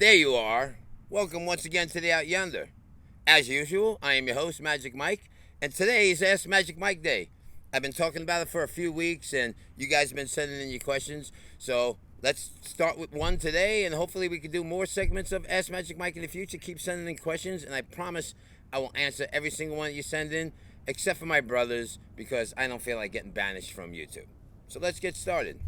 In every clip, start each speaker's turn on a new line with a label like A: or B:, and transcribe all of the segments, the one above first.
A: There you are. Welcome once again to the Out Yonder. As usual, I am your host, Magic Mike, and today is Ask Magic Mike Day. I've been talking about it for a few weeks, and you guys have been sending in your questions. So let's start with one today, and hopefully we can do more segments of Ask Magic Mike in the future. Keep sending in questions, and I promise I will answer every single one that you send in, except for my brothers, because I don't feel like getting banished from YouTube. So let's get started.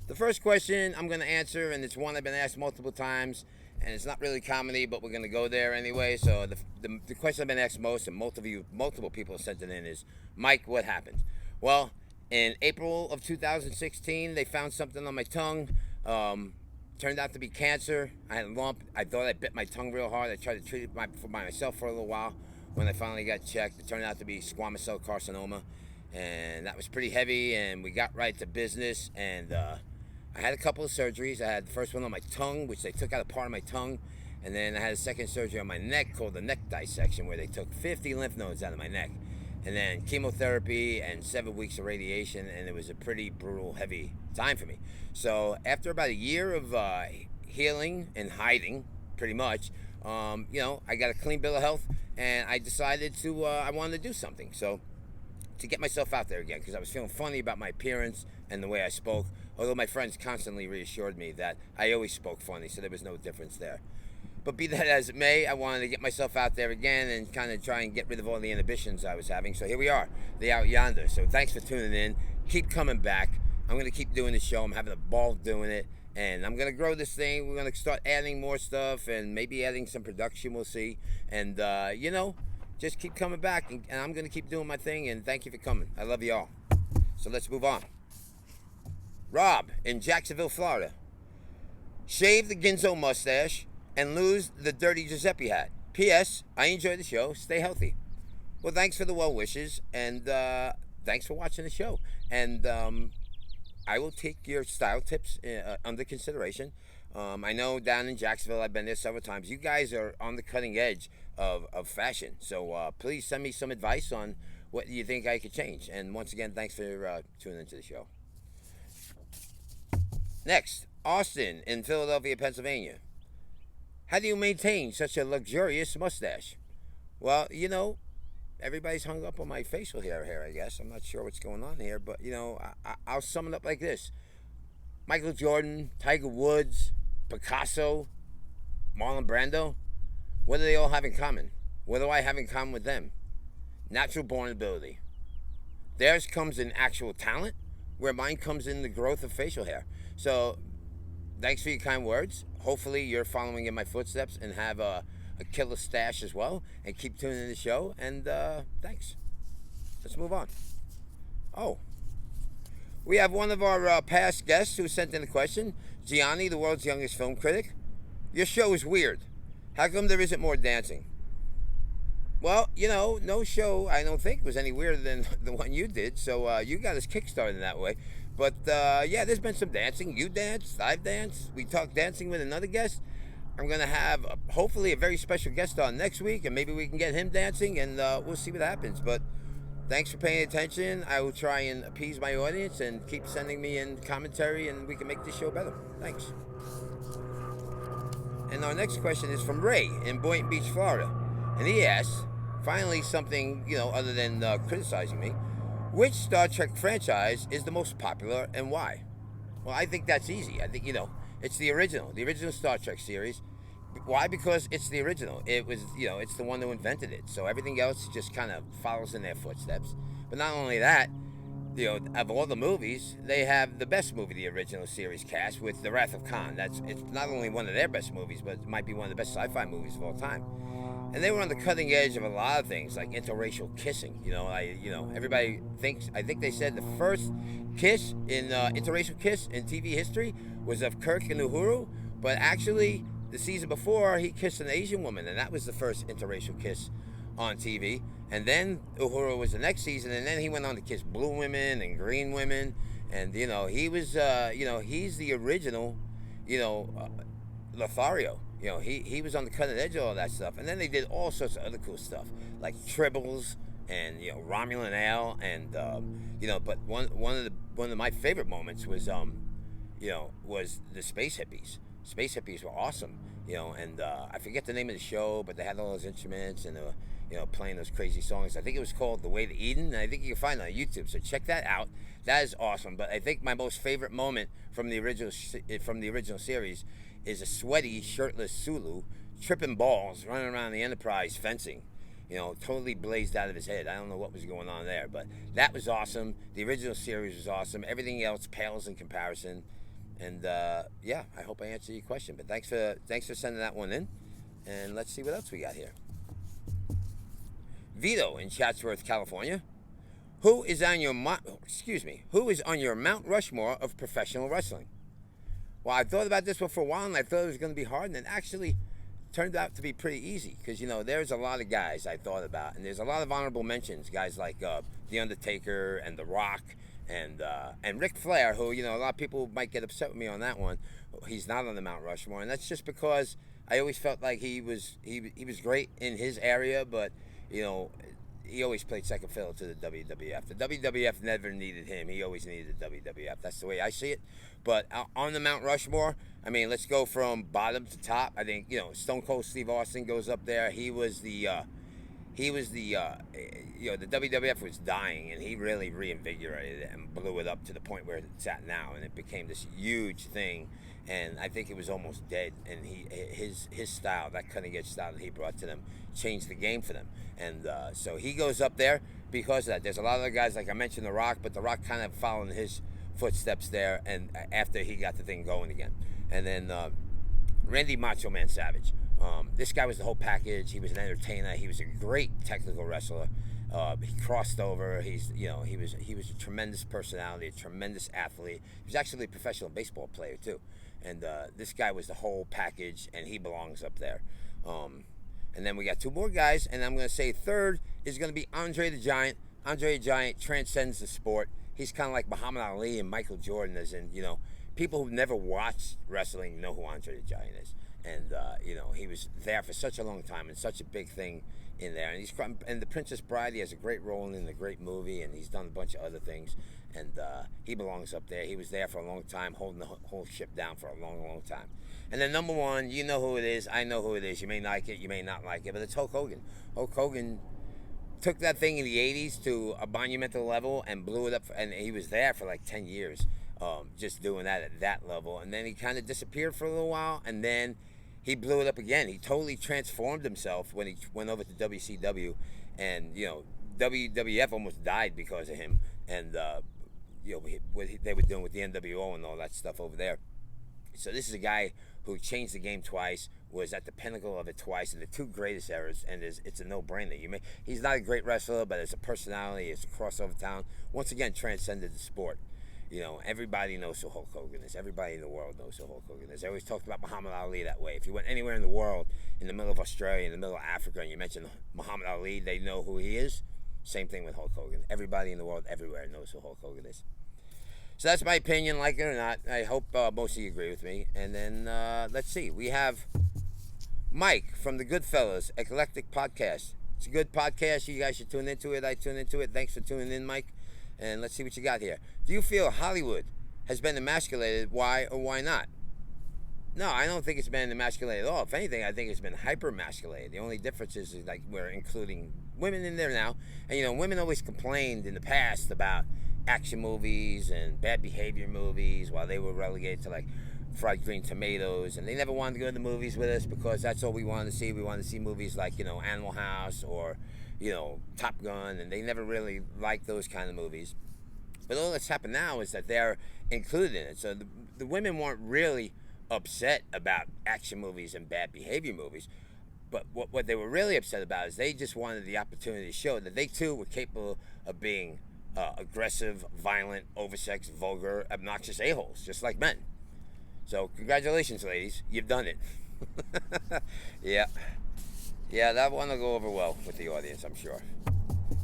A: The first question I'm going to answer, and it's one I've been asked multiple times, and it's not really comedy, but we're going to go there anyway. So the question I've been asked most, and multiple people have sent it in, is, Mike, what happened? Well, in April of 2016, they found something on my tongue. Turned out to be cancer. I had a lump. I thought I bit my tongue real hard. I tried to treat it by myself for a little while. When I finally got checked, it turned out to be squamous cell carcinoma, and that was pretty heavy, and we got right to business, and I had a couple of surgeries. I had the first one on my tongue, which they took out a part of my tongue. And then I had a second surgery on my neck called the neck dissection, where they took 50 lymph nodes out of my neck. And then chemotherapy and 7 weeks of radiation. And it was a pretty brutal, heavy time for me. So after about a year of healing and hiding, pretty much, I got a clean bill of health. And I decided I wanted to do something. So to get myself out there again, because I was feeling funny about my appearance and the way I spoke. Although my friends constantly reassured me that I always spoke funny, so there was no difference there. But be that as it may, I wanted to get myself out there again and kind of try and get rid of all the inhibitions I was having. So here we are, the Out Yonder. So thanks for tuning in. Keep coming back. I'm going to keep doing the show. I'm having a ball doing it. And I'm going to grow this thing. We're going to start adding more stuff and maybe adding some production. We'll see. And, just keep coming back. And I'm going to keep doing my thing. And thank you for coming. I love you all. So let's move on. Rob in Jacksonville, Florida. Shave the Ginzo mustache and lose the dirty Giuseppe hat. P.S. I enjoy the show. Stay healthy. Well, thanks for the well wishes, and thanks for watching the show. And I will take your style tips under consideration. I know down in Jacksonville, I've been there several times. You guys are on the cutting edge of fashion. So please send me some advice on what you think I could change. And once again, thanks for tuning into the show. Next, Austin in Philadelphia, Pennsylvania. How do you maintain such a luxurious mustache? Well, everybody's hung up on my facial hair here, I guess. I'm not sure what's going on here, but, I'll sum it up like this. Michael Jordan, Tiger Woods, Picasso, Marlon Brando, what do they all have in common? What do I have in common with them? Natural born ability. Theirs comes in actual talent, where mine comes in the growth of facial hair. So, thanks for your kind words. Hopefully you're following in my footsteps and have a killer stash as well. And keep tuning in the show. And thanks. Let's move on. Oh. We have one of our past guests who sent in a question. Gianni, the world's youngest film critic. Your show is weird. How come there isn't more dancing? Well, no show, I don't think, was any weirder than the one you did. So you got us kickstarted that way. But, there's been some dancing. You danced. I've danced. We talked dancing with another guest. I'm going to have, hopefully, a very special guest on next week. And maybe we can get him dancing. And we'll see what happens. But thanks for paying attention. I will try and appease my audience. And keep sending me in commentary. And we can make this show better. Thanks. And our next question is from Ray in Boynton Beach, Florida. And he asks, finally something, other than criticizing me. Which Star Trek franchise is the most popular and why? Well, I think that's easy. I think, it's the original Star Trek series. Why? Because it's the original. It was, it's the one who invented it. So everything else just kind of follows in their footsteps. But not only that, of all the movies, they have the best movie, the original series cast, with The Wrath of Khan. It's not only one of their best movies, but it might be one of the best sci-fi movies of all time. And they were on the cutting edge of a lot of things, like interracial kissing. Everybody thinks, I think they said the first kiss in interracial kiss in TV history was of Kirk and Uhuru, but actually the season before he kissed an Asian woman, and that was the first interracial kiss on TV. And then Uhuru was the next season, and then he went on to kiss blue women and green women, and he was he's the original Lothario. He was on the cutting edge of all that stuff. And then they did all sorts of other cool stuff, like Tribbles and, Romulan Ale. And, but one of my favorite moments was, was the Space Hippies. Space Hippies were awesome, and I forget the name of the show, but they had all those instruments and they were, playing those crazy songs. I think it was called The Way to Eden, and I think you can find it on YouTube. So check that out. That is awesome. But I think my most favorite moment from the original series is a sweaty, shirtless Sulu tripping balls, running around the Enterprise fencing. Totally blazed out of his head. I don't know what was going on there, but that was awesome. The original series was awesome. Everything else pales in comparison. And yeah, I hope I answered your question. But thanks for sending that one in. And let's see what else we got here. Vito in Chatsworth, California. Who is on your Mount Rushmore of professional wrestling? Well, I thought about this one for a while, and I thought it was going to be hard, and it actually turned out to be pretty easy. Because there's a lot of guys I thought about, and there's a lot of honorable mentions. Guys like The Undertaker and The Rock. And Ric Flair, who, a lot of people might get upset with me on that one. He's not on the Mount Rushmore, and that's just because I always felt like he was great in his area, but, he always played second fiddle to the WWF. The WWF never needed him. He always needed the WWF. That's the way I see it. But on the Mount Rushmore, I mean, let's go from bottom to top. I think, Stone Cold Steve Austin goes up there. The WWF was dying, and he really reinvigorated it and blew it up to the point where it's at now, and it became this huge thing. And I think it was almost dead. And his style, that cutting edge style that he brought to them, changed the game for them. And so he goes up there because of that. There's a lot of other guys, like I mentioned, The Rock, but The Rock kind of following his footsteps there, and after he got the thing going again. And then Randy Macho Man Savage. This guy was the whole package. He was an entertainer. He was a great technical wrestler. He crossed over. He was a tremendous personality, a tremendous athlete. He was actually a professional baseball player too. And this guy was the whole package, and he belongs up there. And then we got two more guys, and I'm going to say third is going to be Andre the Giant. Andre the Giant transcends the sport. He's kind of like Muhammad Ali and Michael Jordan, as in, people who've never watched wrestling know who Andre the Giant is. And, he was there for such a long time and such a big thing in there. And The Princess Bride, he has a great role in the great movie, and he's done a bunch of other things. And he belongs up there. He was there for a long time, holding the whole ship down for a long, long time. And then number one, you know who it is. I know who it is. You may like it, you may not like it, but it's Hulk Hogan. Hulk Hogan took that thing in the 80s to a monumental level and blew it up. And he was there for like 10 years, just doing that at that level. And then he kind of disappeared for a little while, and then he blew it up again. He totally transformed himself when he went over to WCW, and WWF almost died because of him. And what they were doing with the NWO and all that stuff over there. So this is a guy who changed the game twice, was at the pinnacle of it twice in the two greatest eras, and it's a no-brainer. He's not a great wrestler, but as a personality, as a crossover talent, once again transcended the sport. Everybody knows who Hulk Hogan is. Everybody in the world knows who Hulk Hogan is. They always talked about Muhammad Ali that way. If you went anywhere in the world, in the middle of Australia, in the middle of Africa, and you mentioned Muhammad Ali, they know who he is. Same thing with Hulk Hogan. Everybody in the world, everywhere, knows who Hulk Hogan is. So that's my opinion, like it or not. I hope most of you agree with me. And then, let's see. We have Mike from the Goodfellas, Eclectic Podcast. It's a good podcast. You guys should tune into it. I tune into it. Thanks for tuning in, Mike. And let's see what you got here. Do you feel Hollywood has been emasculated? Why or why not? No, I don't think it's been emasculated at all. If anything, I think it's been hyper-emasculated. The only difference is like we're including women in there now. And, women always complained in the past about action movies and bad behavior movies while they were relegated to, like, fried green tomatoes. And they never wanted to go to the movies with us because that's all we wanted to see. We wanted to see movies like, Animal House or Top Gun, and they never really liked those kind of movies. But all that's happened now is that they're included in it. So the women weren't really upset about action movies and bad behavior movies. But what they were really upset about is they just wanted the opportunity to show that they too were capable of being aggressive, violent, oversexed, vulgar, obnoxious a-holes, just like men. So congratulations, ladies. You've done it. Yeah, that one will go over well with the audience, I'm sure.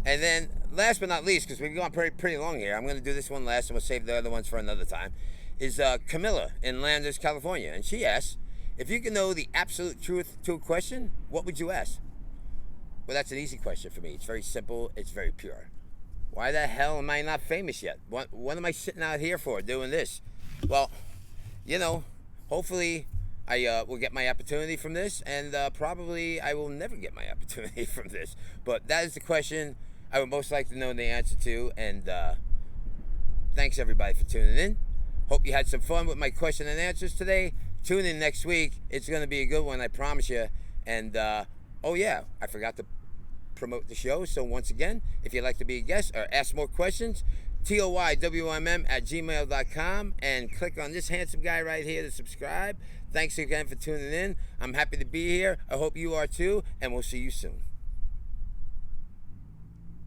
A: And then, last but not least, because we've gone pretty long here, I'm going to do this one last, and we'll save the other ones for another time, is Camilla in Landers, California. And she asks, if you could know the absolute truth to a question, what would you ask? Well, that's an easy question for me. It's very simple. It's very pure. Why the hell am I not famous yet? What am I sitting out here for doing this? Well, hopefully I will get my opportunity from this, and probably I will never get my opportunity from this. But that is the question I would most like to know the answer to, and thanks everybody for tuning in. Hope you had some fun with my question and answers today. Tune in next week. It's going to be a good one, I promise you. And, oh yeah, I forgot to promote the show. So once again, if you'd like to be a guest or ask more questions, toyWM@gmail.com, and click on this handsome guy right here to subscribe. Thanks again for tuning in. I'm happy to be here. I hope you are too, and we'll see you soon.